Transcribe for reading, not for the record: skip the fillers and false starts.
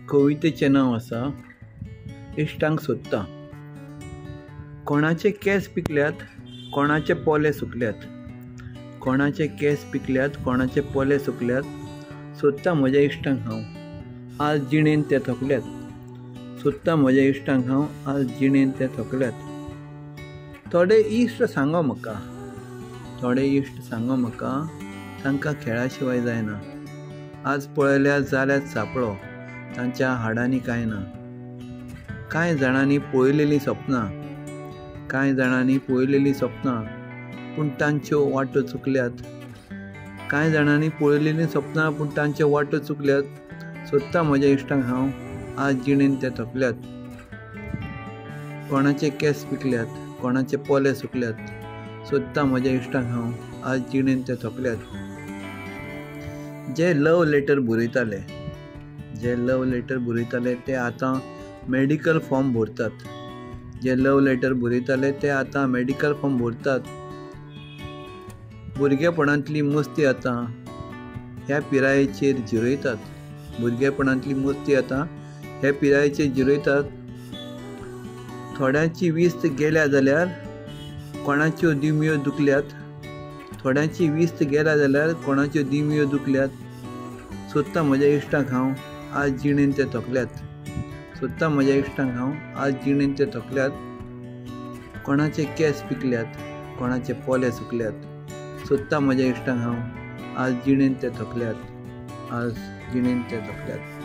कवितेचें नांव आसा इश्टांक सोदता. कोणाचे केस पिकल्यात, कोणाचे पोले सुकल्यात. कोणाचे केस पिकल्यात, कोणाचे पोले सुकल्यात. सोदता म्हज्या इश्टांक हांव, आज जिणेन ते थकल्यात. सोदता म्हज्या इश्टांक हांव, आज जिणेन ते थकल्यात. थोडे इश्ट सांगो म्हाका, थोडे इश्ट सांगो म्हाका, तांकां खेळा शिवाय जायना. आज पळयल्यार जाल्यात सापळो, तांच्या हाडांनी कांय ना. कांय जाणांनी पळयलेलीं सपनां, कांय जाणांनी पळयलेलीं सपनां, पूण तांच्यो वाटो चुकल्यात. कांय जाणांनी पळयलेलीं सपनां, पूण तांच्यो वाटो चुकल्यात. सोदता म्हज्या इश्टांक हांव, आज जिणेन ते थकल्यात. कोणाचे केस पिकल्यात, कोणाचे पोले सुकल्यात. सोदता म्हज्या इश्टांक हांव, आज जिणेन ते थकल्यात. जे लव लेटर बरयताले, जे लव लेटर बरयताले ते आतां मेडिकल फॉर्म भरतात. जे लव लेटर बरयताले ते आतां मेडिकल फॉर्म भरतात. भुरगेपणांतली मस्ती आतां ह्या पिरायेचेर जिरयतात. भुरगेपणांतली मस्ती आतां ह्या पिरायेचेर जिरयतात. थोड्यांची विस्त गेल्या जाल्यार कोणाच्यो दिमयो दुखल्यात. थोड्यांची विस्त गेल्या जाल्यार कोणाच्यो दिमयो दुखल्यात. सोदता म्हज्या इश्टांक हांव, आज जिणेन ते थकल्यात. सोदता म्हज्या इश्टांक हांव, आज जिणेन ते थकल्यात. कोणाचे केस पिकल्यात, कोणाचे पोले सुकल्यात. सोदता म्हज्या इश्टांक हांव, आज जिणेन ते थकल्यात. आज जिणेन ते थकल्यात.